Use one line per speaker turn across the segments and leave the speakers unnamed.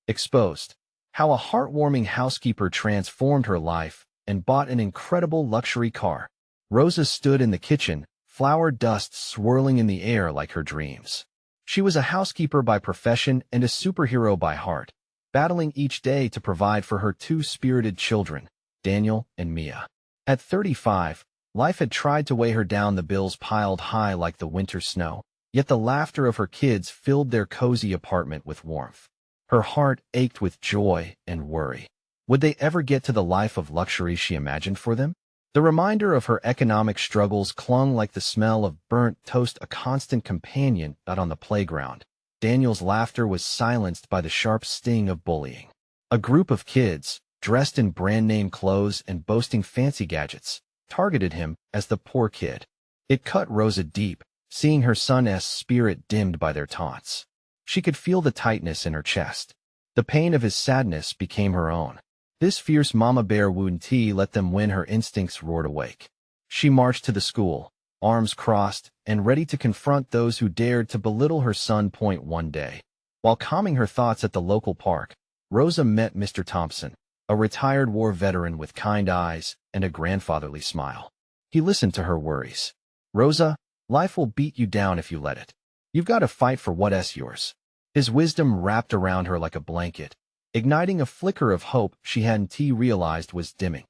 Exposed. How a heartwarming housekeeper transformed her life and bought an incredible luxury car. Rosa stood in the kitchen, flour dust swirling in the air like her dreams. She was a housekeeper by profession and a superhero by heart, battling each day to provide for her two spirited children, Daniel and Mia. At 35, life had tried to weigh her down, the bills piled high like the winter snow, yet the laughter of her kids filled their cozy apartment with warmth. Her heart ached with joy and worry. Would they ever get to the life of luxury she imagined for them? The reminder of her economic struggles clung like the smell of burnt toast, a constant companion out on the playground. Daniel's laughter was silenced by the sharp sting of bullying. A group of kids, dressed in brand-name clothes and boasting fancy gadgets, targeted him as the poor kid. It cut Rosa deep, seeing her son's spirit dimmed by their taunts. She could feel the tightness in her chest. The pain of his sadness became her own. This fierce mama bear wouldn't let them win. Her instincts roared awake. She marched to the school, arms crossed, and ready to confront those who dared to belittle her son. One day, while calming her thoughts at the local park, Rosa met Mr. Thompson, a retired war veteran with kind eyes and a grandfatherly smile. He listened to her worries. "Rosa, life will beat you down if you let it. You've got to fight for what's yours." His wisdom wrapped around her like a blanket, igniting a flicker of hope she hadn't realized was dimming.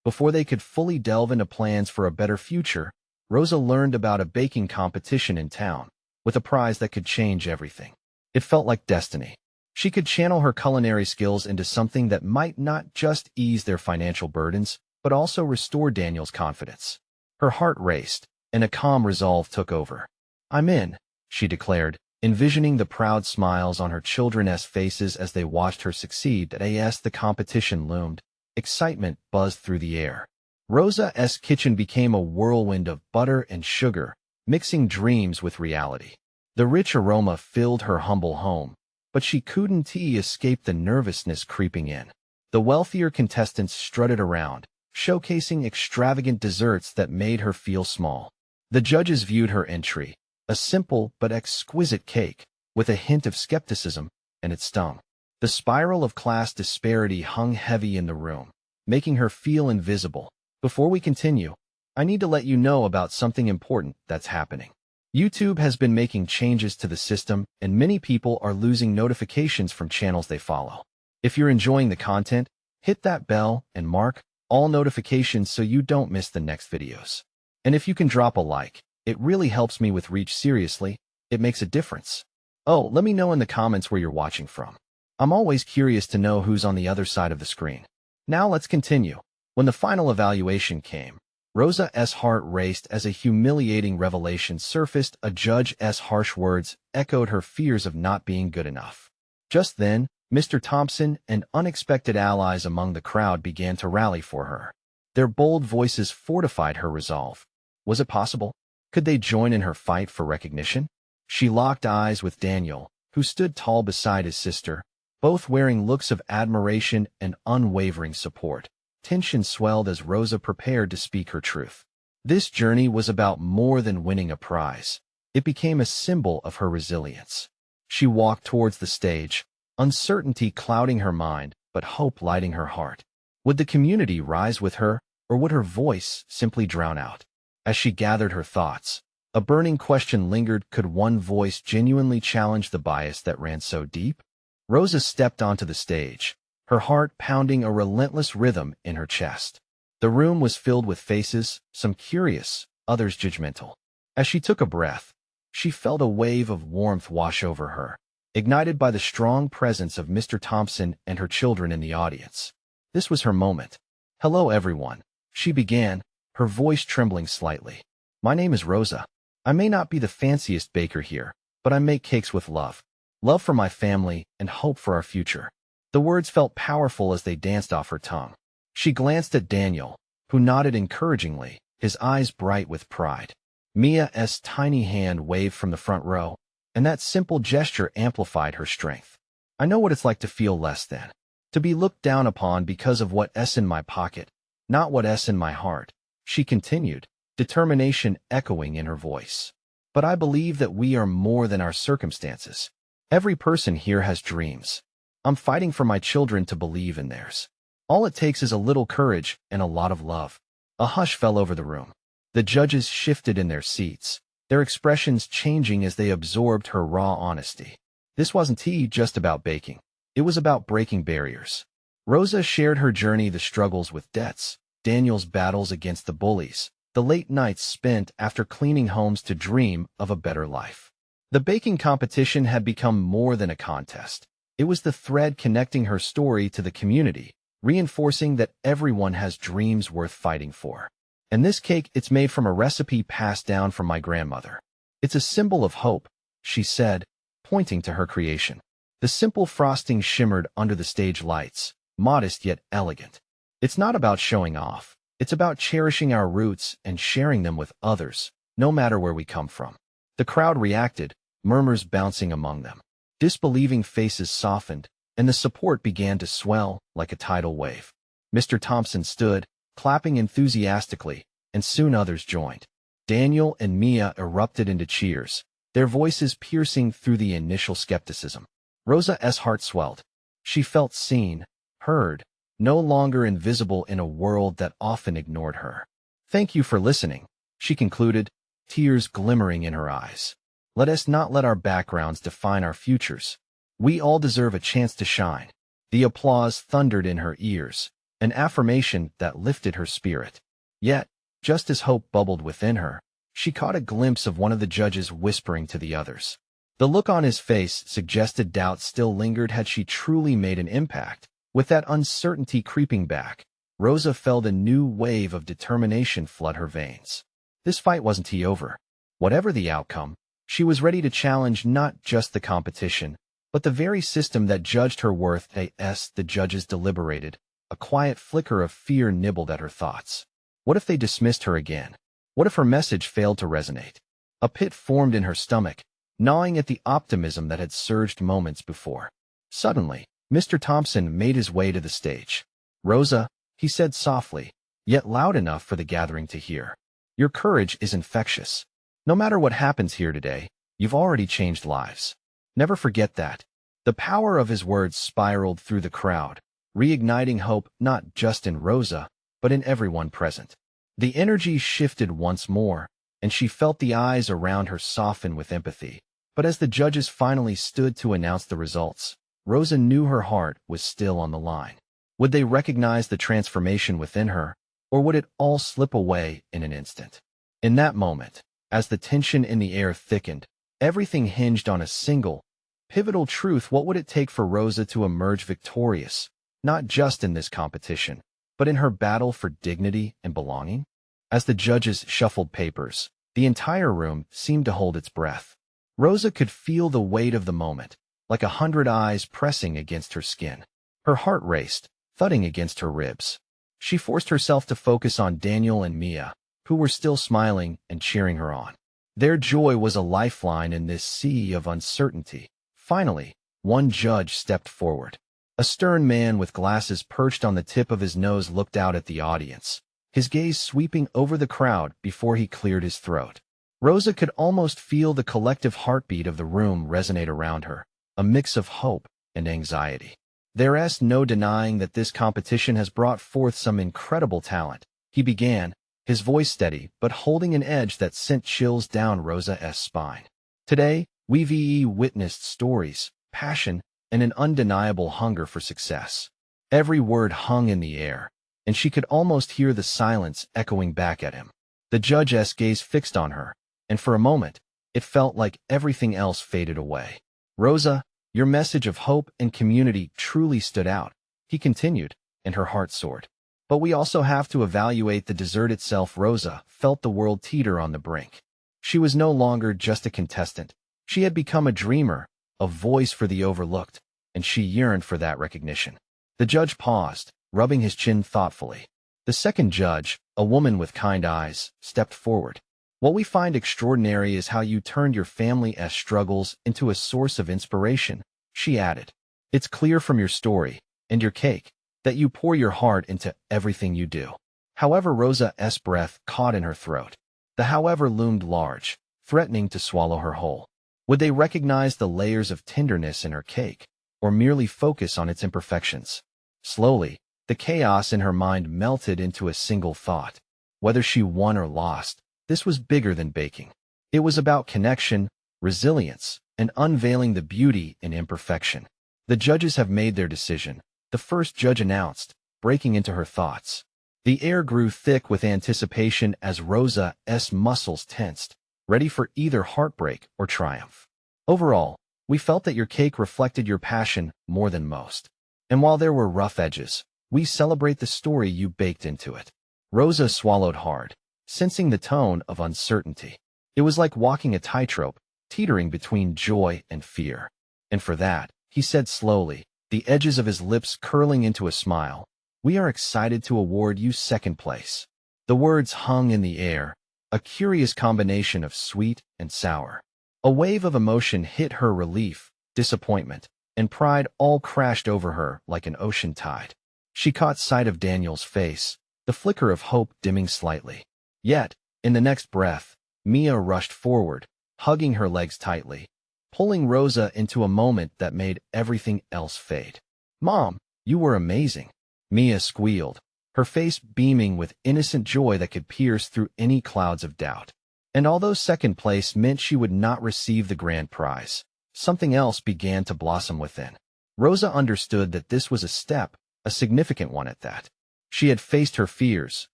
Before they could fully delve into plans for a better future, Rosa learned about a baking competition in town, with a prize that could change everything. It felt like destiny. She could channel her culinary skills into something that might not just ease their financial burdens, but also restore Daniel's confidence. Her heart raced, and a calm resolve took over. "I'm in," she declared, envisioning the proud smiles on her children's faces as they watched her succeed. As the competition loomed, excitement buzzed through the air. Rosa's kitchen became a whirlwind of butter and sugar, mixing dreams with reality. The rich aroma filled her humble home, but she couldn't escape the nervousness creeping in. The wealthier contestants strutted around, showcasing extravagant desserts that made her feel small. The judges viewed her entry, a simple but exquisite cake, with a hint of skepticism, and it stung. The spiral of class disparity hung heavy in the room, making her feel invisible. Before we continue, I need to let you know about something important that's happening. YouTube has been making changes to the system, and many people are losing notifications from channels they follow. If you're enjoying the content, hit that bell and mark all notifications so you don't miss the next videos. And if you can drop a like, it really helps me with reach. Seriously, it makes a difference. Oh, let me know in the comments where you're watching from. I'm always curious to know who's on the other side of the screen. Now let's continue. When the final evaluation came, Rosa's heart raced as a humiliating revelation surfaced. A judge's harsh words echoed her fears of not being good enough. Just then, Mr. Thompson and unexpected allies among the crowd began to rally for her. Their bold voices fortified her resolve. Was it possible? Could they join in her fight for recognition? She locked eyes with Daniel, who stood tall beside his sister, both wearing looks of admiration and unwavering support. Tension swelled as Rosa prepared to speak her truth. This journey was about more than winning a prize. It became a symbol of her resilience. She walked towards the stage, uncertainty clouding her mind, but hope lighting her heart. Would the community rise with her, or would her voice simply drown out? As she gathered her thoughts, a burning question lingered. Could one voice genuinely challenge the bias that ran so deep? Rosa stepped onto the stage, her heart pounding a relentless rhythm in her chest. The room was filled with faces, some curious, others judgmental. As she took a breath, she felt a wave of warmth wash over her, ignited by the strong presence of Mr. Thompson and her children in the audience. This was her moment. "Hello, everyone," she began, her voice trembling slightly. "My name is Rosa. I may not be the fanciest baker here, but I make cakes with love. Love for my family and hope for our future." The words felt powerful as they danced off her tongue. She glanced at Daniel, who nodded encouragingly, his eyes bright with pride. Mia's tiny hand waved from the front row, and that simple gesture amplified her strength. "I know what it's like to feel less than, to be looked down upon because of what's in my pocket, not what's in my heart," she continued, determination echoing in her voice. "But I believe that we are more than our circumstances. Every person here has dreams. I'm fighting for my children to believe in theirs. All it takes is a little courage and a lot of love." A hush fell over the room. The judges shifted in their seats, their expressions changing as they absorbed her raw honesty. This wasn't just about baking. It was about breaking barriers. Rosa shared her journey, the struggles with debts, Daniel's battles against the bullies, the late nights spent after cleaning homes to dream of a better life. The baking competition had become more than a contest. It was the thread connecting her story to the community, reinforcing that everyone has dreams worth fighting for. "And this cake, it's made from a recipe passed down from my grandmother. It's a symbol of hope," she said, pointing to her creation. The simple frosting shimmered under the stage lights, modest yet elegant. "It's not about showing off. It's about cherishing our roots and sharing them with others, no matter where we come from." The crowd reacted, murmurs bouncing among them. Disbelieving faces softened, and the support began to swell like a tidal wave. Mr. Thompson stood, clapping enthusiastically, and soon others joined. Daniel and Mia erupted into cheers, their voices piercing through the initial skepticism. Rosa's heart swelled. She felt seen, heard, no longer invisible in a world that often ignored her. "Thank you for listening," she concluded, tears glimmering in her eyes. "Let us not let our backgrounds define our futures. We all deserve a chance to shine." The applause thundered in her ears, an affirmation that lifted her spirit. Yet, just as hope bubbled within her, she caught a glimpse of one of the judges whispering to the others. The look on his face suggested doubt still lingered. Had she truly made an impact? With that uncertainty creeping back, Rosa felt a new wave of determination flood her veins. This fight wasn't over. Whatever the outcome, she was ready to challenge not just the competition, but the very system that judged her worth. The judges deliberated, a quiet flicker of fear nibbled at her thoughts. What if they dismissed her again? What if her message failed to resonate? A pit formed in her stomach, gnawing at the optimism that had surged moments before. Suddenly, Mr. Thompson made his way to the stage. "Rosa," he said softly, yet loud enough for the gathering to hear, "your courage is infectious. No matter what happens here today, you've already changed lives. Never forget that." The power of his words spiraled through the crowd, reigniting hope not just in Rosa, but in everyone present. The energy shifted once more, and she felt the eyes around her soften with empathy. But as the judges finally stood to announce the results, Rosa knew her heart was still on the line. Would they recognize the transformation within her, or would it all slip away in an instant? In that moment, as the tension in the air thickened, everything hinged on a single, pivotal truth. What would it take for Rosa to emerge victorious, not just in this competition, but in her battle for dignity and belonging? As the judges shuffled papers, the entire room seemed to hold its breath. Rosa could feel the weight of the moment, like 100 eyes pressing against her skin. Her heart raced, thudding against her ribs. She forced herself to focus on Daniel and Mia, who were still smiling and cheering her on. Their joy was a lifeline in this sea of uncertainty. Finally, one judge stepped forward. A stern man with glasses perched on the tip of his nose looked out at the audience, his gaze sweeping over the crowd before he cleared his throat. Rosa could almost feel the collective heartbeat of the room resonate around her, a mix of hope and anxiety. "There's no denying that this competition has brought forth some incredible talent," he began, his voice steady but holding an edge that sent chills down Rosa's spine. "Today, we've witnessed stories, passion, and an undeniable hunger for success." Every word hung in the air, and she could almost hear the silence echoing back at him. The judge's gaze fixed on her, and for a moment, it felt like everything else faded away. "Rosa, your message of hope and community truly stood out," he continued, and her heart soared. "But we also have to evaluate the dessert itself." Rosa felt the world teeter on the brink. She was no longer just a contestant. She had become a dreamer, a voice for the overlooked, and she yearned for that recognition. The judge paused, rubbing his chin thoughtfully. The second judge, a woman with kind eyes, stepped forward. "What we find extraordinary is how you turned your family's struggles into a source of inspiration," she added. "It's clear from your story, and your cake, that you pour your heart into everything you do." However, Rosa's breath caught in her throat. The however loomed large, threatening to swallow her whole. Would they recognize the layers of tenderness in her cake, or merely focus on its imperfections? Slowly, the chaos in her mind melted into a single thought. Whether she won or lost, this was bigger than baking. It was about connection, resilience, and unveiling the beauty in imperfection. The judges have made their decision, the first judge announced, breaking into her thoughts. The air grew thick with anticipation as Rosa's muscles tensed, ready for either heartbreak or triumph. Overall, we felt that your cake reflected your passion more than most. And while there were rough edges, we celebrate the story you baked into it. Rosa swallowed hard, sensing the tone of uncertainty. It was like walking a tightrope, teetering between joy and fear. And for that, he said slowly, the edges of his lips curling into a smile, "We are excited to award you second place." The words hung in the air, a curious combination of sweet and sour. A wave of emotion hit her: relief, disappointment, and pride all crashed over her like an ocean tide. She caught sight of Daniel's face, the flicker of hope dimming slightly. Yet, in the next breath, Mia rushed forward, hugging her legs tightly, pulling Rosa into a moment that made everything else fade. "Mom, you were amazing," Mia squealed, her face beaming with innocent joy that could pierce through any clouds of doubt. And although second place meant she would not receive the grand prize, something else began to blossom within. Rosa understood that this was a step, a significant one at that. She had faced her fears,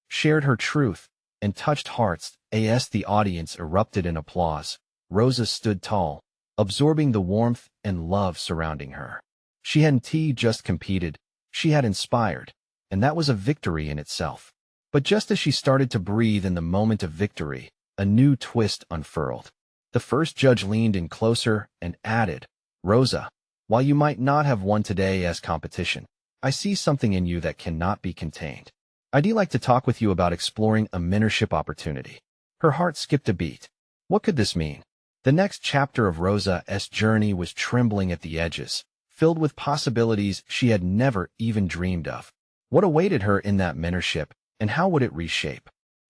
shared her truth, and touched hearts. As the audience erupted in applause, Rosa stood tall, absorbing the warmth and love surrounding her. She hadn't just competed, she had inspired, and that was a victory in itself. But just as she started to breathe in the moment of victory, a new twist unfurled. The first judge leaned in closer and added, "Rosa, while you might not have won today as competition, I see something in you that cannot be contained. I'd like to talk with you about exploring a mentorship opportunity." Her heart skipped a beat. What could this mean? The next chapter of Rosa's journey was trembling at the edges, filled with possibilities she had never even dreamed of. What awaited her in that mentorship, and how would it reshape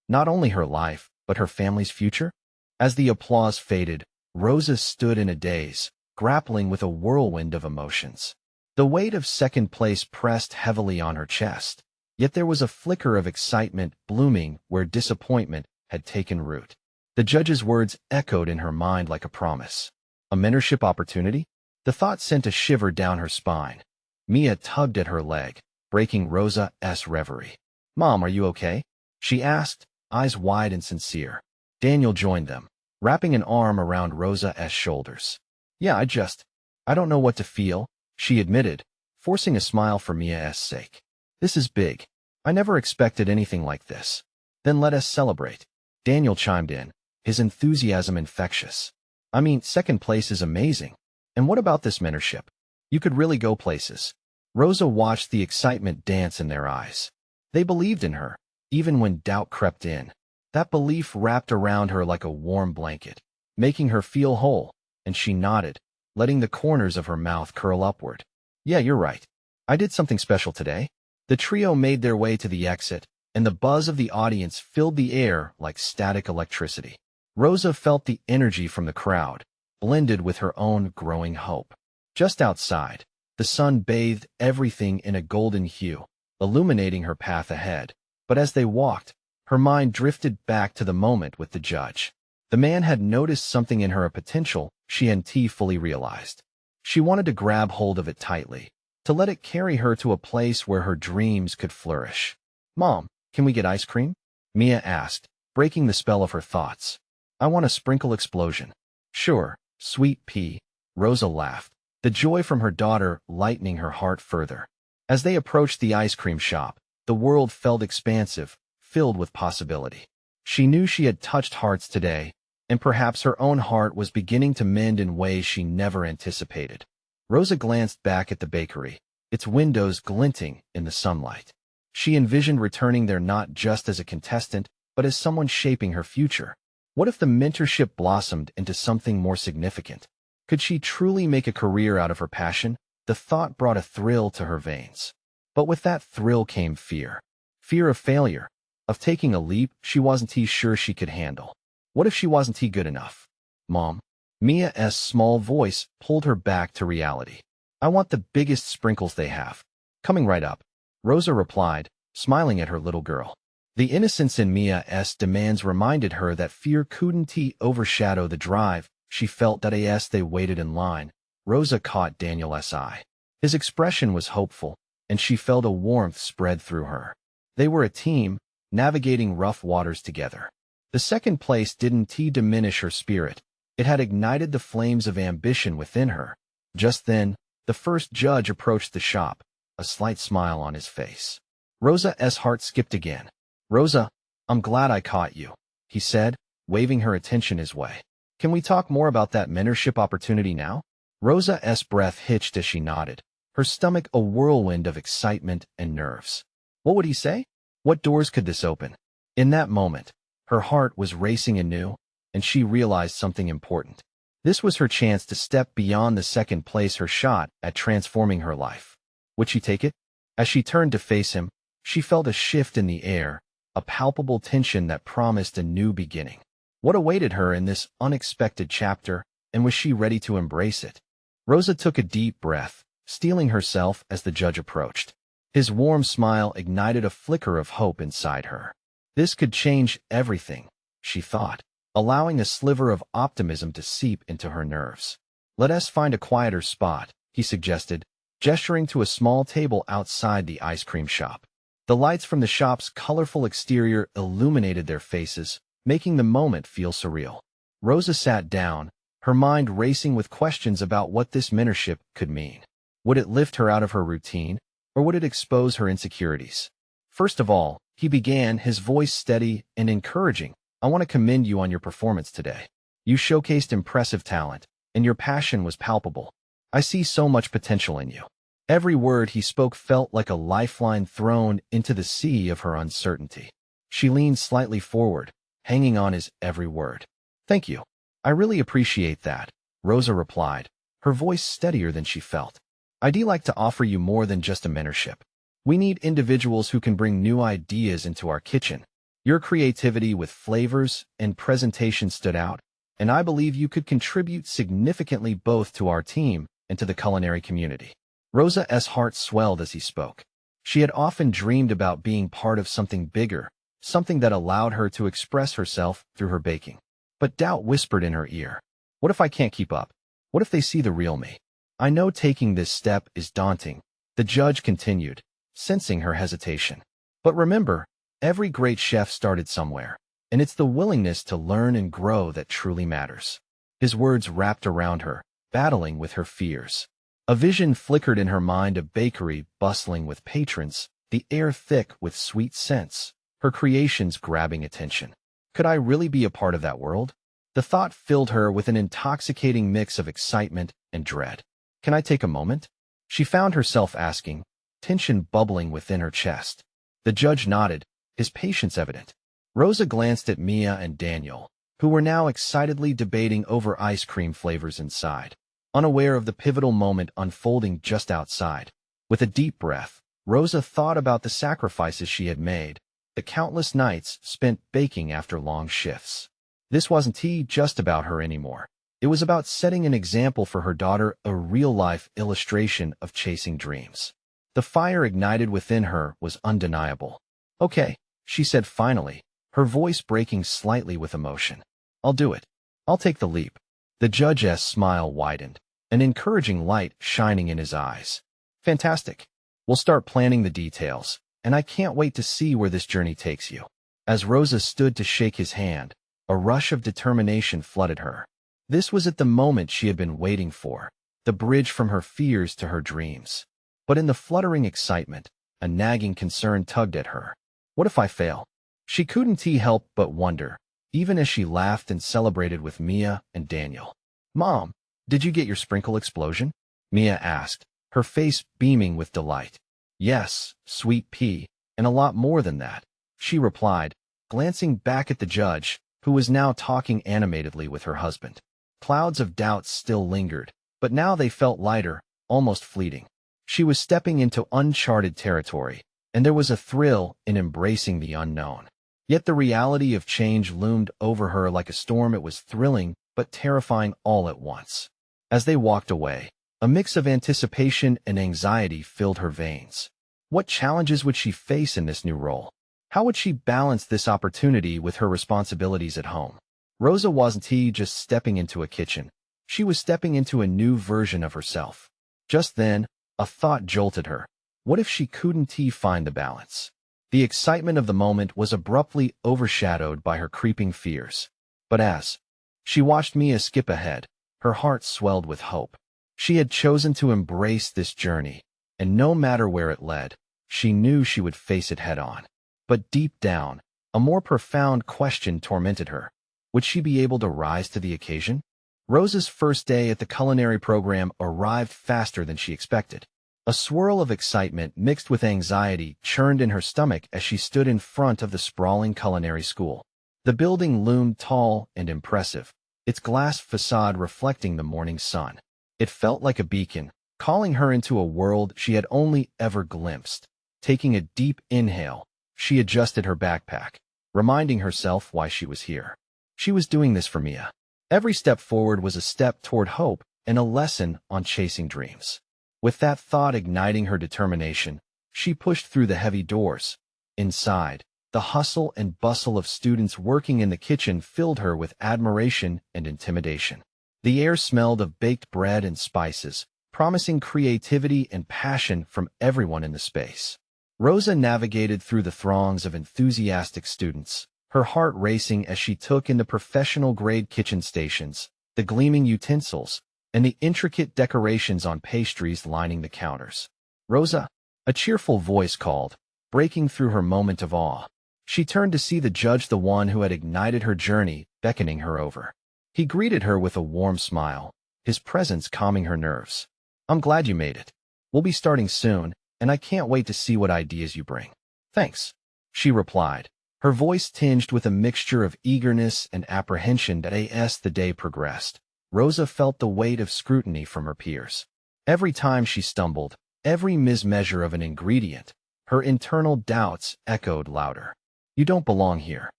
not only her life, but her family's future? As the applause faded, Rosa stood in a daze, grappling with a whirlwind of emotions. The weight of second place pressed heavily on her chest, yet there was a flicker of excitement blooming where disappointment had taken root. The judge's words echoed in her mind like a promise. A mentorship opportunity? The thought sent a shiver down her spine. Mia tugged at her leg, breaking Rosa's reverie. "Mom, are you okay?" she asked, eyes wide and sincere. Daniel joined them, wrapping an arm around Rosa's shoulders. "Yeah, I don't know what to feel," she admitted, forcing a smile for Mia's sake. "This is big. I never expected anything like this." "Then let us celebrate," Daniel chimed in, his enthusiasm infectious. "I mean, second place is amazing. And what about this mentorship? You could really go places." Rosa watched the excitement dance in their eyes. They believed in her, even when doubt crept in. That belief wrapped around her like a warm blanket, making her feel whole, and she nodded, letting the corners of her mouth curl upward. "Yeah, you're right. I did something special today." The trio made their way to the exit, and the buzz of the audience filled the air like static electricity. Rosa felt the energy from the crowd, blended with her own growing hope. Just outside, the sun bathed everything in a golden hue, illuminating her path ahead. But as they walked, her mind drifted back to the moment with the judge. The man had noticed something in her, a potential she hadn't fully realized. She wanted to grab hold of it tightly, to let it carry her to a place where her dreams could flourish. "Mom, can we get ice cream?" Mia asked, breaking the spell of her thoughts. "I want a sprinkle explosion." "Sure, sweet pea," Rosa laughed, the joy from her daughter lightening her heart further. As they approached the ice cream shop, the world felt expansive, filled with possibility. She knew she had touched hearts today, and perhaps her own heart was beginning to mend in ways she never anticipated. Rosa glanced back at the bakery, its windows glinting in the sunlight. She envisioned returning there not just as a contestant, but as someone shaping her future. What if the mentorship blossomed into something more significant? Could she truly make a career out of her passion? The thought brought a thrill to her veins. But with that thrill came fear. Fear of failure, of taking a leap she wasn't sure she could handle. What if she wasn't good enough? "Mom," Mia's small voice pulled her back to reality. I want the biggest sprinkles they have. Coming right up, Rosa replied, smiling at her little girl. The innocence in Mia's demands reminded her that fear couldn't overshadow the drive she felt that as they waited in line. Rosa caught Daniel's eye. His expression was hopeful, and she felt a warmth spread through her. They were a team, navigating rough waters together. The second place didn't diminish her spirit. It had ignited the flames of ambition within her. Just then, the first judge approached the shop, a slight smile on his face. Rosa's heart skipped again. "Rosa, I'm glad I caught you," he said, waving her attention his way. "Can we talk more about that mentorship opportunity now?" Rosa's breath hitched as she nodded, her stomach a whirlwind of excitement and nerves. What would he say? What doors could this open? In that moment, her heart was racing anew, and she realized something important. This was her chance to step beyond the second place, her shot at transforming her life. Would she take it? As she turned to face him, she felt a shift in the air, a palpable tension that promised a new beginning. What awaited her in this unexpected chapter, and was she ready to embrace it? Rosa took a deep breath, steeling herself as the judge approached. His warm smile ignited a flicker of hope inside her. This could change everything, she thought, allowing a sliver of optimism to seep into her nerves. "Let us find a quieter spot," he suggested, gesturing to a small table outside the ice cream shop. The lights from the shop's colorful exterior illuminated their faces, making the moment feel surreal. Rosa sat down, her mind racing with questions about what this mentorship could mean. Would it lift her out of her routine, or would it expose her insecurities? First of all, he began, his voice steady and encouraging. "I want to commend you on your performance today. You showcased impressive talent, and your passion was palpable. I see so much potential in you." Every word he spoke felt like a lifeline thrown into the sea of her uncertainty. She leaned slightly forward, hanging on his every word. "Thank you. I really appreciate that," Rosa replied, her voice steadier than she felt. "I'd like to offer you more than just a mentorship. We need individuals who can bring new ideas into our kitchen. Your creativity with flavors and presentation stood out, and I believe you could contribute significantly both to our team and to the culinary community." Rosa's heart swelled as he spoke. She had often dreamed about being part of something bigger, something that allowed her to express herself through her baking. But doubt whispered in her ear. What if I can't keep up? What if they see the real me? "I know taking this step is daunting," the judge continued, sensing her hesitation. "But remember, every great chef started somewhere, and it's the willingness to learn and grow that truly matters." His words wrapped around her, battling with her fears. A vision flickered in her mind, a bakery bustling with patrons, the air thick with sweet scents, her creations grabbing attention. Could I really be a part of that world? The thought filled her with an intoxicating mix of excitement and dread. "Can I take a moment?" she found herself asking, tension bubbling within her chest. The judge nodded, his patience evident. Rosa glanced at Mia and Daniel, who were now excitedly debating over ice cream flavors inside, unaware of the pivotal moment unfolding just outside. With a deep breath, Rosa thought about the sacrifices she had made, the countless nights spent baking after long shifts. This wasn't just about her anymore. It was about setting an example for her daughter, a real-life illustration of chasing dreams. The fire ignited within her was undeniable. "Okay," she said finally, her voice breaking slightly with emotion. "I'll do it. I'll take the leap." The judge's smile widened, an encouraging light shining in his eyes. "Fantastic. We'll start planning the details, and I can't wait to see where this journey takes you." As Rosa stood to shake his hand, a rush of determination flooded her. This was at the moment she had been waiting for, the bridge from her fears to her dreams. But in the fluttering excitement, a nagging concern tugged at her. What if I fail? She couldn't help but wonder, even as she laughed and celebrated with Mia and Daniel. "Mom, did you get your sprinkle explosion?" Mia asked, her face beaming with delight. "Yes, sweet pea, and a lot more than that," she replied, glancing back at the judge, who was now talking animatedly with her husband. Clouds of doubt still lingered, but now they felt lighter, almost fleeting. She was stepping into uncharted territory, and there was a thrill in embracing the unknown. Yet the reality of change loomed over her like a storm. It was thrilling, but terrifying all at once. As they walked away, A mix of anticipation and anxiety filled her veins. What challenges would she face in this new role? How would she balance this opportunity with her responsibilities at home? Rosa wasn't just stepping into a kitchen. She was stepping into a new version of herself. Just then, a thought jolted her. What if she couldn't find the balance? The excitement of the moment was abruptly overshadowed by her creeping fears. But as she watched Mia skip ahead, her heart swelled with hope. She had chosen to embrace this journey, and no matter where it led, she knew she would face it head-on. But deep down, a more profound question tormented her. Would she be able to rise to the occasion? Rosa's first day at the culinary program arrived faster than she expected. A swirl of excitement mixed with anxiety churned in her stomach as she stood in front of the sprawling culinary school. The building loomed tall and impressive, its glass facade reflecting the morning sun. It felt like a beacon, calling her into a world she had only ever glimpsed. Taking a deep inhale, she adjusted her backpack, reminding herself why she was here. She was doing this for Mia. Every step forward was a step toward hope and a lesson on chasing dreams. With that thought igniting her determination, she pushed through the heavy doors. Inside, the hustle and bustle of students working in the kitchen filled her with admiration and intimidation. The air smelled of baked bread and spices, promising creativity and passion from everyone in the space. Rosa navigated through the throngs of enthusiastic students, her heart racing as she took in the professional-grade kitchen stations, the gleaming utensils, and the intricate decorations on pastries lining the counters. "Rosa," a cheerful voice called, breaking through her moment of awe. She turned to see the judge, the one who had ignited her journey, beckoning her over. He greeted her with a warm smile, his presence calming her nerves. "I'm glad you made it. We'll be starting soon, and I can't wait to see what ideas you bring." "Thanks," she replied, her voice tinged with a mixture of eagerness and apprehension as the day progressed. Rosa felt the weight of scrutiny from her peers. Every time she stumbled, every mismeasure of an ingredient, her internal doubts echoed louder. "You don't belong here.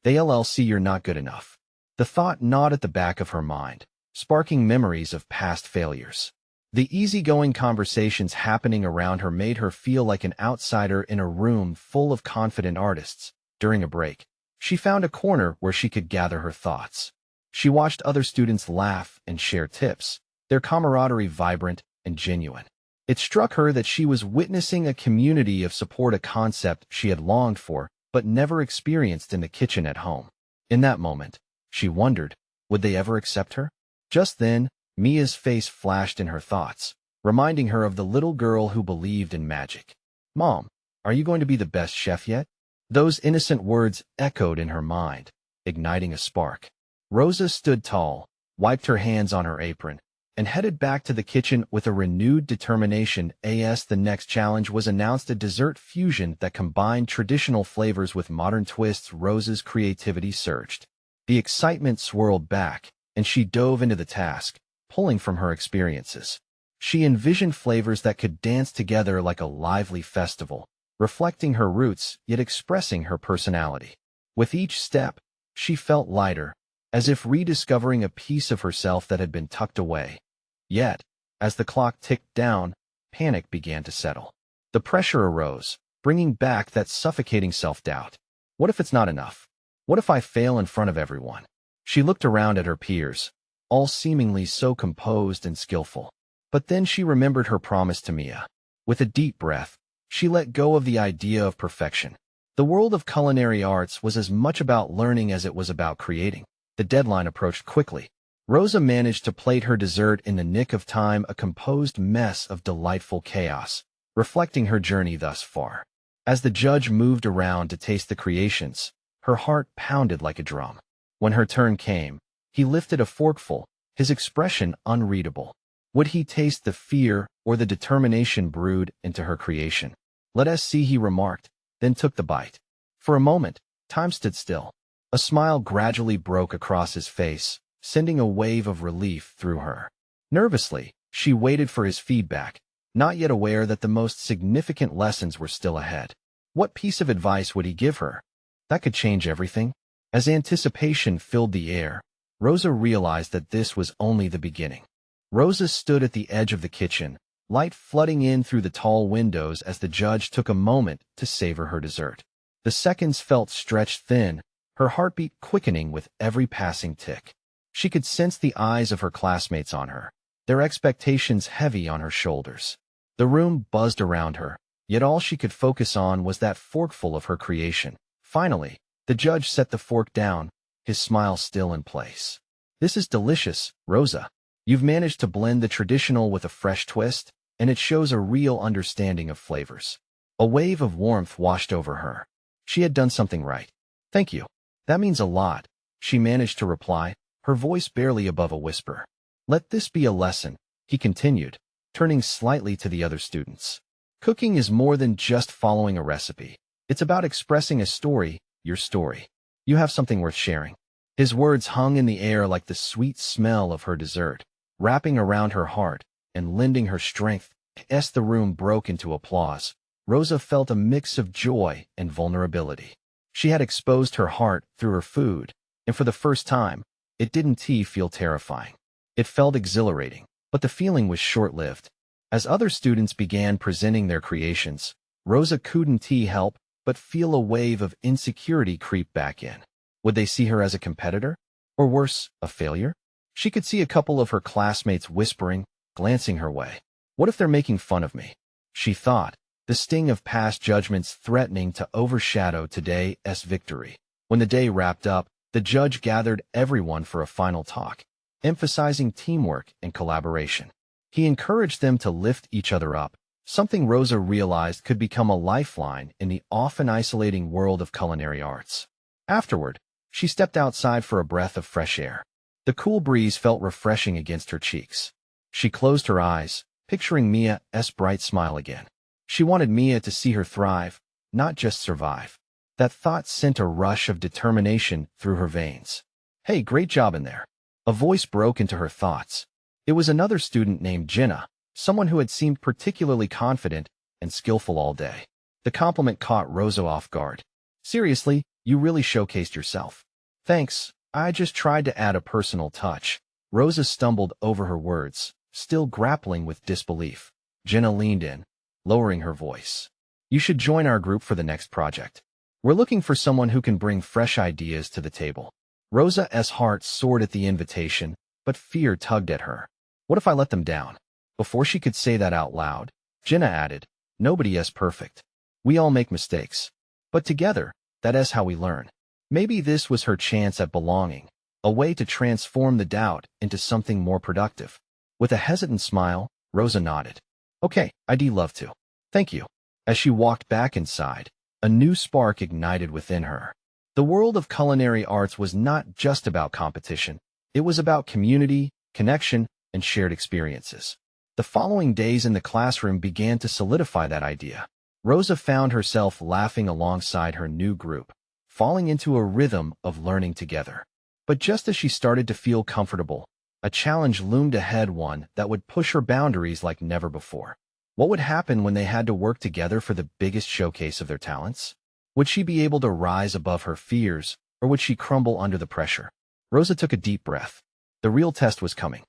They'll see you're not good enough." The thought gnawed at the back of her mind, sparking memories of past failures. The easygoing conversations happening around her made her feel like an outsider in a room full of confident artists. During a break, she found a corner where she could gather her thoughts. She watched other students laugh and share tips, their camaraderie vibrant and genuine. It struck her that she was witnessing a community of support, a concept she had longed for but never experienced in the kitchen at home. In that moment, she wondered, would they ever accept her? Just then, Mia's face flashed in her thoughts, reminding her of the little girl who believed in magic. "Mom, are you going to be the best chef yet?" Those innocent words echoed in her mind, igniting a spark. Rosa stood tall, wiped her hands on her apron, and headed back to the kitchen with a renewed determination. The next challenge was announced, a dessert fusion that combined traditional flavors with modern twists. Rosa's creativity surged. The excitement swirled back, and she dove into the task, pulling from her experiences. She envisioned flavors that could dance together like a lively festival, reflecting her roots yet expressing her personality. With each step, she felt lighter, as if rediscovering a piece of herself that had been tucked away. Yet, as the clock ticked down, panic began to settle. The pressure arose, bringing back that suffocating self-doubt. What if it's not enough? What if I fail in front of everyone? She looked around at her peers, all seemingly so composed and skillful. But then she remembered her promise to Mia. With a deep breath, she let go of the idea of perfection. The world of culinary arts was as much about learning as it was about creating. The deadline approached quickly. Rosa managed to plate her dessert in the nick of time, a composed mess of delightful chaos, reflecting her journey thus far. As the judge moved around to taste the creations, her heart pounded like a drum. When her turn came, he lifted a forkful, his expression unreadable. Would he taste the fear or the determination brewed into her creation? "Let us see," he remarked, then took the bite. For a moment, time stood still. A smile gradually broke across his face, sending a wave of relief through her. Nervously, she waited for his feedback, not yet aware that the most significant lessons were still ahead. What piece of advice would he give her? That could change everything. As anticipation filled the air, Rosa realized that this was only the beginning. Rosa stood at the edge of the kitchen, light flooding in through the tall windows as the judge took a moment to savor her dessert. The seconds felt stretched thin, her heartbeat quickening with every passing tick. She could sense the eyes of her classmates on her, their expectations heavy on her shoulders. The room buzzed around her, yet all she could focus on was that forkful of her creation. Finally, the judge set the fork down, his smile still in place. "This is delicious, Rosa. You've managed to blend the traditional with a fresh twist, and it shows a real understanding of flavors." A wave of warmth washed over her. She had done something right. "Thank you. That means a lot," she managed to reply, her voice barely above a whisper. "Let this be a lesson," he continued, turning slightly to the other students. "Cooking is more than just following a recipe. It's about expressing a story, your story. You have something worth sharing." His words hung in the air like the sweet smell of her dessert, wrapping around her heart and lending her strength. As the room broke into applause, Rosa felt a mix of joy and vulnerability. She had exposed her heart through her food, and for the first time, it didn't feel terrifying. It felt exhilarating, but the feeling was short-lived. As other students began presenting their creations, Rosa couldn't help but feel a wave of insecurity creep back in. Would they see her as a competitor? Or worse, a failure? She could see a couple of her classmates whispering, glancing her way. "What if they're making fun of me?" she thought, the sting of past judgments threatening to overshadow today's victory. When the day wrapped up, the judge gathered everyone for a final talk, emphasizing teamwork and collaboration. He encouraged them to lift each other up, something Rosa realized could become a lifeline in the often isolating world of culinary arts. Afterward, she stepped outside for a breath of fresh air. The cool breeze felt refreshing against her cheeks. She closed her eyes, picturing Mia's bright smile again. She wanted Mia to see her thrive, not just survive. That thought sent a rush of determination through her veins. "Hey, great job in there." A voice broke into her thoughts. It was another student named Jenna, someone who had seemed particularly confident and skillful all day. The compliment caught Rosa off guard. "Seriously, you really showcased yourself." "Thanks, I just tried to add a personal touch." Rosa stumbled over her words, still grappling with disbelief. Jenna leaned in, lowering her voice. "You should join our group for the next project. We're looking for someone who can bring fresh ideas to the table." Rosa's heart soared at the invitation, but fear tugged at her. What if I let them down? Before she could say that out loud, Jenna added, "Nobody is perfect. We all make mistakes. But together, that is how we learn." Maybe this was her chance at belonging, a way to transform the doubt into something more productive. With a hesitant smile, Rosa nodded. "Okay, I'd love to. Thank you." As she walked back inside, a new spark ignited within her. The world of culinary arts was not just about competition. It was about community, connection, and shared experiences. The following days in the classroom began to solidify that idea. Rosa found herself laughing alongside her new group, falling into a rhythm of learning together. But just as she started to feel comfortable, a challenge loomed ahead, one that would push her boundaries like never before. What would happen when they had to work together for the biggest showcase of their talents? Would she be able to rise above her fears, or would she crumble under the pressure? Rosa took a deep breath. The real test was coming.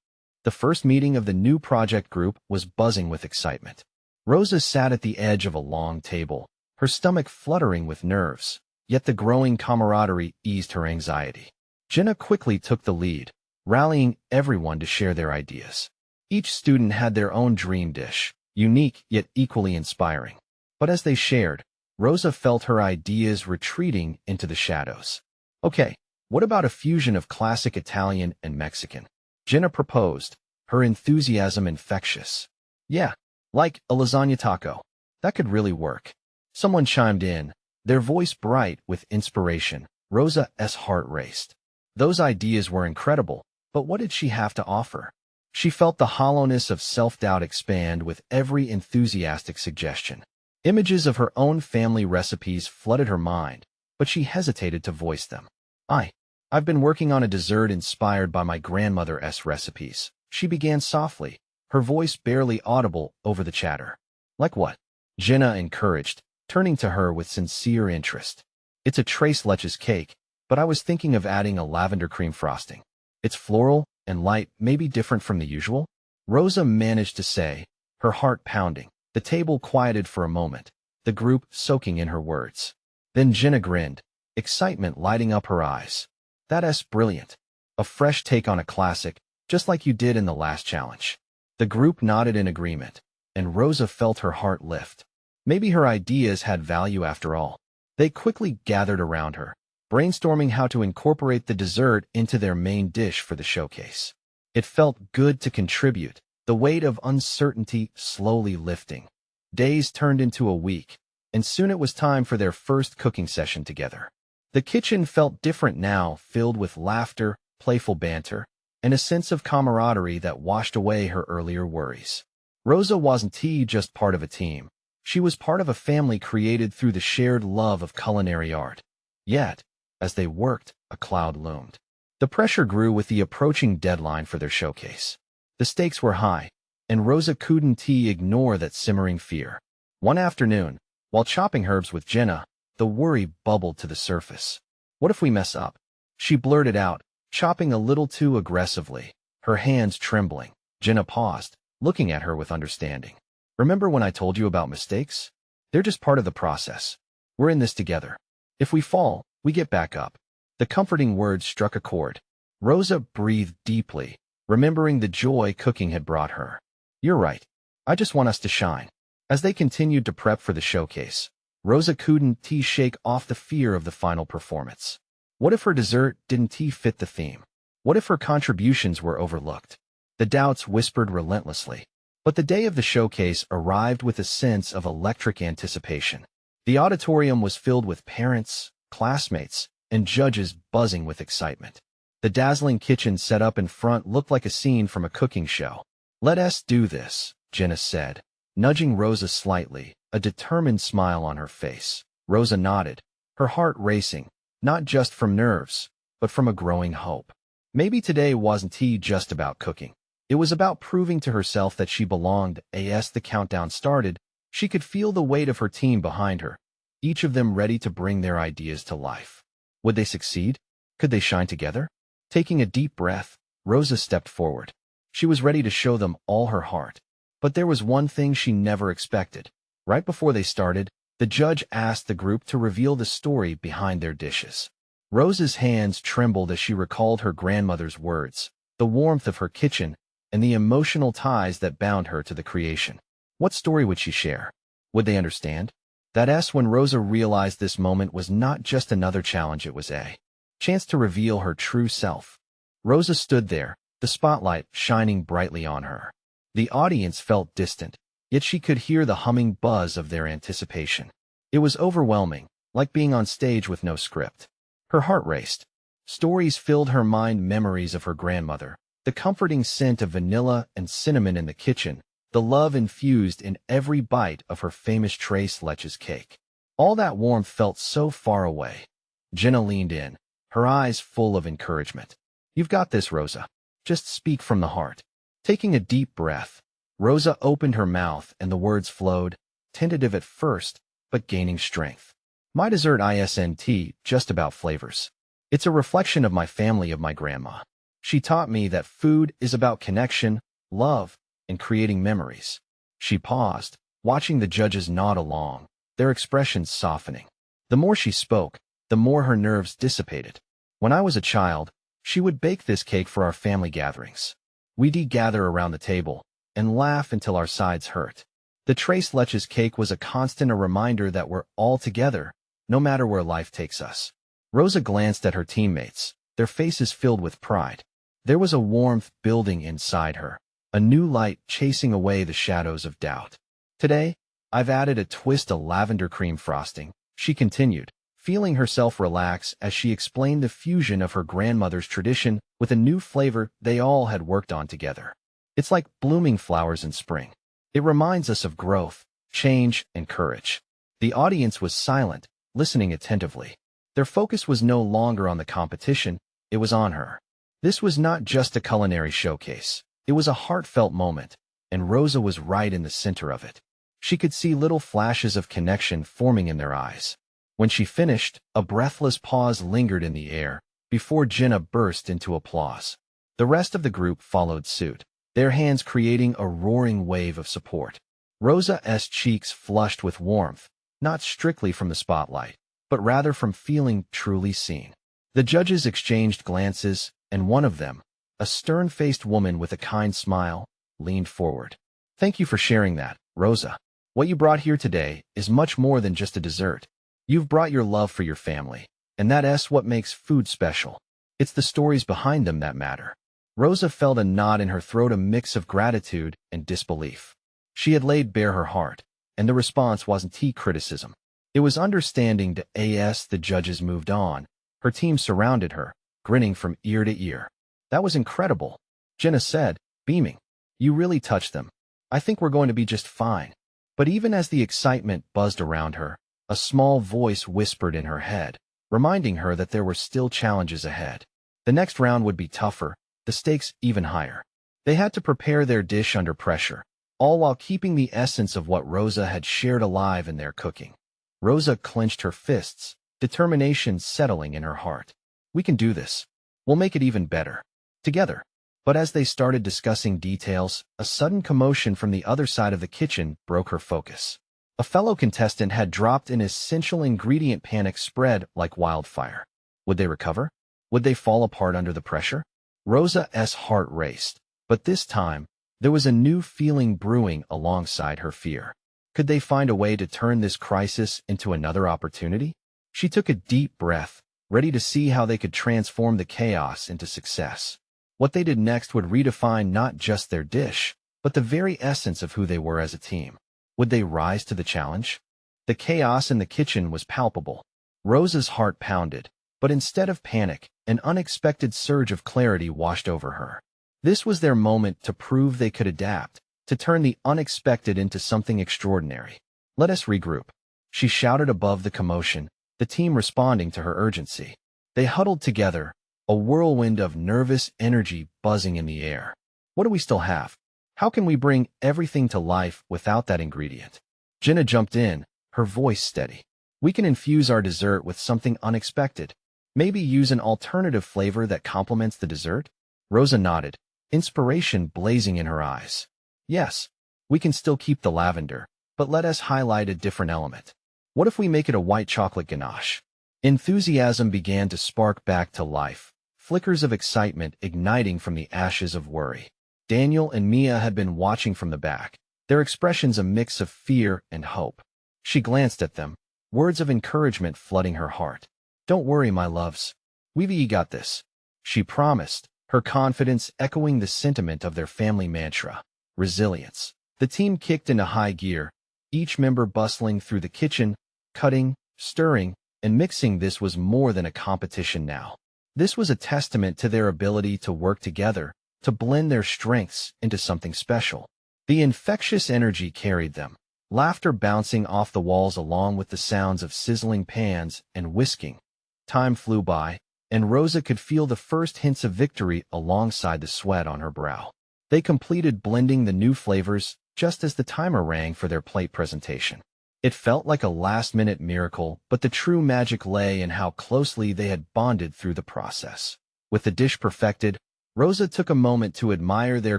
The first meeting of the new project group was buzzing with excitement. Rosa sat at the edge of a long table, her stomach fluttering with nerves, yet the growing camaraderie eased her anxiety. Jenna quickly took the lead, rallying everyone to share their ideas. Each student had their own dream dish, unique yet equally inspiring. But as they shared, Rosa felt her ideas retreating into the shadows. "Okay, what about a fusion of classic Italian and Mexican?" Jenna proposed, her enthusiasm infectious. "Yeah, like a lasagna taco. That could really work." Someone chimed in, their voice bright with inspiration. Rosa's heart raced. Those ideas were incredible, but what did she have to offer? She felt the hollowness of self-doubt expand with every enthusiastic suggestion. Images of her own family recipes flooded her mind, but she hesitated to voice them. I've been working on a dessert inspired by my grandmother's recipes," she began softly, her voice barely audible over the chatter. "Like what?" Jenna encouraged, turning to her with sincere interest. "It's a tres leches cake, but I was thinking of adding a lavender cream frosting. It's floral and light, maybe different from the usual." Rosa managed to say, her heart pounding. The table quieted for a moment, the group soaking in her words. Then Jenna grinned, excitement lighting up her eyes. That's brilliant. A fresh take on a classic, just like you did in the last challenge. The group nodded in agreement, and Rosa felt her heart lift. Maybe her ideas had value after all. They quickly gathered around her, brainstorming how to incorporate the dessert into their main dish for the showcase. It felt good to contribute, the weight of uncertainty slowly lifting. Days turned into a week, and soon it was time for their first cooking session together. The kitchen felt different now, filled with laughter, playful banter, and a sense of camaraderie that washed away her earlier worries. Rosa wasn't just part of a team. She was part of a family created through the shared love of culinary art. Yet, as they worked, a cloud loomed. The pressure grew with the approaching deadline for their showcase. The stakes were high, and Rosa couldn't ignore that simmering fear. One afternoon, while chopping herbs with Jenna, the worry bubbled to the surface. What if we mess up? She blurted out, chopping a little too aggressively, her hands trembling. Jenna paused, looking at her with understanding. Remember when I told you about mistakes? They're just part of the process. We're in this together. If we fall, we get back up. The comforting words struck a chord. Rosa breathed deeply, remembering the joy cooking had brought her. You're right. I just want us to shine. As they continued to prep for the showcase, Rosa couldn't shake off the fear of the final performance. What if her dessert didn't fit the theme? What if her contributions were overlooked? The doubts whispered relentlessly. But the day of the showcase arrived with a sense of electric anticipation. The auditorium was filled with parents, classmates, and judges buzzing with excitement. The dazzling kitchen set up in front looked like a scene from a cooking show. Let us do this, Jenna said, nudging Rosa slightly, a determined smile on her face. Rosa nodded, her heart racing, not just from nerves, but from a growing hope. Maybe today wasn't just about cooking. It was about proving to herself that she belonged. As the countdown started, she could feel the weight of her team behind her, each of them ready to bring their ideas to life. Would they succeed? Could they shine together? Taking a deep breath, Rosa stepped forward. She was ready to show them all her heart. But there was one thing she never expected. Right before they started, the judge asked the group to reveal the story behind their dishes. Rosa's hands trembled as she recalled her grandmother's words, the warmth of her kitchen, and the emotional ties that bound her to the creation. What story would she share? Would they understand? That's when Rosa realized this moment was not just another challenge, it was a chance to reveal her true self. Rosa stood there, the spotlight shining brightly on her. The audience felt distant, yet she could hear the humming buzz of their anticipation. It was overwhelming, like being on stage with no script. Her heart raced. Stories filled her mind, memories of her grandmother, the comforting scent of vanilla and cinnamon in the kitchen, the love infused in every bite of her famous tres leches cake. All that warmth felt so far away. Jenna leaned in, her eyes full of encouragement. You've got this, Rosa. Just speak from the heart. Taking a deep breath, Rosa opened her mouth and the words flowed, tentative at first, but gaining strength. My dessert isn't just about flavors. It's a reflection of my family, of my grandma. She taught me that food is about connection, love, and creating memories. She paused, watching the judges nod along, their expressions softening. The more she spoke, the more her nerves dissipated. When I was a child, she would bake this cake for our family gatherings. We'd gather around the table and laugh until our sides hurt. The tres leches cake was a constant, a reminder that we're all together, no matter where life takes us. Rosa glanced at her teammates, their faces filled with pride. There was a warmth building inside her, a new light chasing away the shadows of doubt. Today, I've added a twist of lavender cream frosting, she continued, feeling herself relax as she explained the fusion of her grandmother's tradition with a new flavor they all had worked on together. It's like blooming flowers in spring. It reminds us of growth, change, and courage. The audience was silent, listening attentively. Their focus was no longer on the competition, it was on her. This was not just a culinary showcase. It was a heartfelt moment, and Rosa was right in the center of it. She could see little flashes of connection forming in their eyes. When she finished, a breathless pause lingered in the air, before Jenna burst into applause. The rest of the group followed suit. their hands creating a roaring wave of support. Rosa's cheeks flushed with warmth, not strictly from the spotlight, but rather from feeling truly seen. The judges exchanged glances, and one of them, a stern-faced woman with a kind smile, leaned forward. "Thank you for sharing that, Rosa. What you brought here today is much more than just a dessert. You've brought your love for your family, and that's what makes food special. It's the stories behind them that matter." Rosa felt a knot in her throat, a mix of gratitude and disbelief. She had laid bare her heart, and the response wasn't criticism. It was understanding. As the judges moved on, her team surrounded her, grinning from ear to ear. "That was incredible," Jenna said, beaming. "You really touched them. I think we're going to be just fine." But even as the excitement buzzed around her, a small voice whispered in her head, reminding her that there were still challenges ahead. The next round would be tougher, the stakes even higher. They had to prepare their dish under pressure, all while keeping the essence of what Rosa had shared alive in their cooking. Rosa clenched her fists, determination settling in her heart. "We can do this. We'll make it even better. Together." But as they started discussing details, a sudden commotion from the other side of the kitchen broke her focus. A fellow contestant had dropped an essential ingredient. Panic spread like wildfire. Would they recover? Would they fall apart under the pressure? Rosa's heart raced, but this time, there was a new feeling brewing alongside her fear. Could they find a way to turn this crisis into another opportunity? She took a deep breath, ready to see how they could transform the chaos into success. What they did next would redefine not just their dish, but the very essence of who they were as a team. Would they rise to the challenge? The chaos in the kitchen was palpable. Rosa's heart pounded, but instead of panic, an unexpected surge of clarity washed over her. This was their moment to prove they could adapt, to turn the unexpected into something extraordinary. "Let us regroup," she shouted above the commotion, the team responding to her urgency. They huddled together, a whirlwind of nervous energy buzzing in the air. "What do we still have? How can we bring everything to life without that ingredient?" Jenna jumped in, her voice steady. "We can infuse our dessert with something unexpected. Maybe use an alternative flavor that complements the dessert?" Rosa nodded, inspiration blazing in her eyes. "Yes, we can still keep the lavender, but let us highlight a different element. What if we make it a white chocolate ganache?" Enthusiasm began to spark back to life, flickers of excitement igniting from the ashes of worry. Daniel and Mia had been watching from the back, their expressions a mix of fear and hope. She glanced at them, words of encouragement flooding her heart. "Don't worry, my loves. We've got this," she promised, her confidence echoing the sentiment of their family mantra, resilience. The team kicked into high gear, each member bustling through the kitchen, cutting, stirring, and mixing. This was more than a competition now. This was a testament to their ability to work together, to blend their strengths into something special. The infectious energy carried them, laughter bouncing off the walls along with the sounds of sizzling pans and whisking. Time flew by, and Rosa could feel the first hints of victory alongside the sweat on her brow. They completed blending the new flavors just as the timer rang for their plate presentation. It felt like a last-minute miracle, but the true magic lay in how closely they had bonded through the process. With the dish perfected, Rosa took a moment to admire their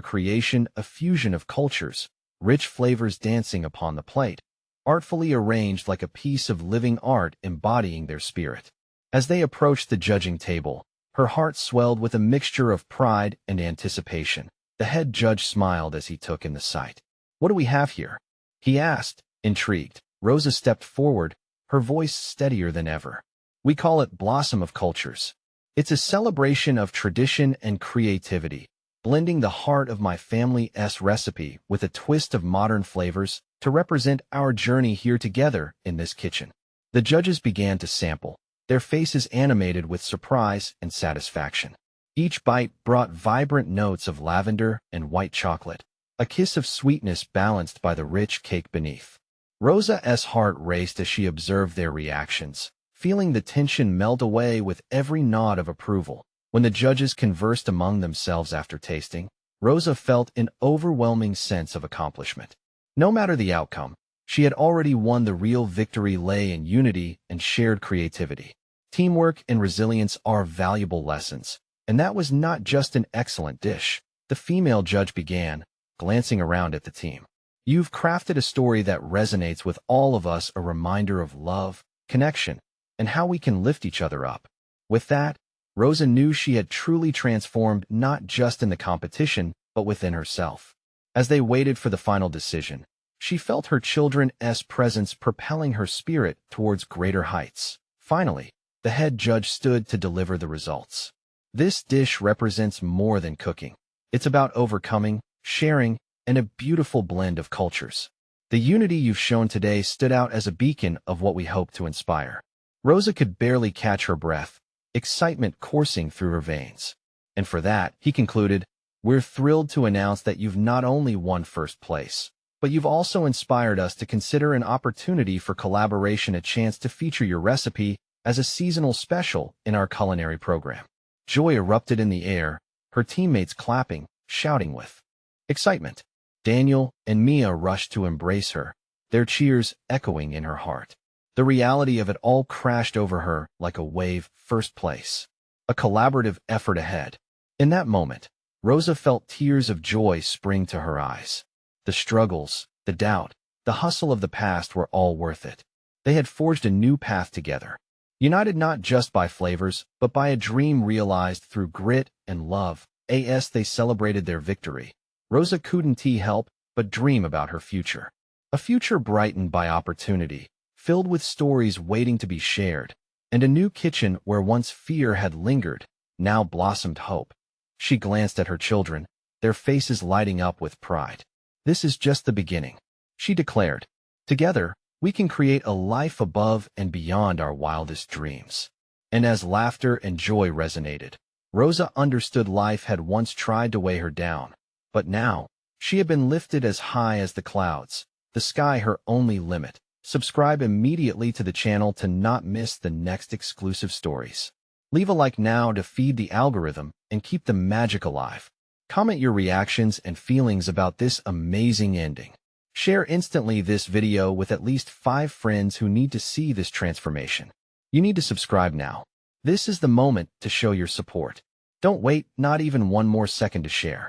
creation, a fusion of cultures, rich flavors dancing upon the plate, artfully arranged like a piece of living art embodying their spirit. As they approached the judging table, her heart swelled with a mixture of pride and anticipation. The head judge smiled as he took in the sight. "What do we have here?" he asked, intrigued. Rosa stepped forward, her voice steadier than ever. "We call it Blossom of Cultures. It's a celebration of tradition and creativity, blending the heart of my family's recipe with a twist of modern flavors to represent our journey here together in this kitchen." The judges began to sample, their faces animated with surprise and satisfaction. Each bite brought vibrant notes of lavender and white chocolate, a kiss of sweetness balanced by the rich cake beneath. Rosa's heart raced as she observed their reactions, feeling the tension melt away with every nod of approval. When the judges conversed among themselves after tasting, Rosa felt an overwhelming sense of accomplishment. No matter the outcome, she had already won. The real victory lay in unity and shared creativity. Teamwork and resilience are valuable lessons, and that was not just an excellent dish. The female judge began, glancing around at the team. You've crafted a story that resonates with all of us, a reminder of love, connection, and how we can lift each other up. With that, Rosa knew she had truly transformed not just in the competition, but within herself. As they waited for the final decision, she felt her children's presence propelling her spirit towards greater heights. Finally, the head judge stood to deliver the results. This dish represents more than cooking. It's about overcoming, sharing, and a beautiful blend of cultures. The unity you've shown today stood out as a beacon of what we hope to inspire. Rosa could barely catch her breath, excitement coursing through her veins. And for that, he concluded, we're thrilled to announce that you've not only won first place, but you've also inspired us to consider an opportunity for collaboration, a chance to feature your recipe as a seasonal special in our culinary program. Joy erupted in the air, her teammates clapping, shouting with excitement. Daniel and Mia rushed to embrace her, their cheers echoing in her heart. The reality of it all crashed over her like a wave. First place. A collaborative effort ahead. In that moment, Rosa felt tears of joy spring to her eyes. The struggles, the doubt, the hustle of the past were all worth it. They had forged a new path together, united not just by flavors, but by a dream realized through grit and love. As they celebrated their victory, Rosa couldn't help but dream about her future. A future brightened by opportunity, filled with stories waiting to be shared, and a new kitchen where once fear had lingered, now blossomed hope. She glanced at her children, their faces lighting up with pride. This is just the beginning, she declared. Together, we can create a life above and beyond our wildest dreams. And as laughter and joy resonated, Rosa understood life had once tried to weigh her down, but now, she had been lifted as high as the clouds, the sky her only limit. Subscribe immediately to the channel to not miss the next exclusive stories. Leave a like now to feed the algorithm and keep the magic alive. Comment your reactions and feelings about this amazing ending. Share instantly this video with at least 5 friends who need to see this transformation. You need to subscribe now. This is the moment to show your support. Don't wait, not even one more second to share.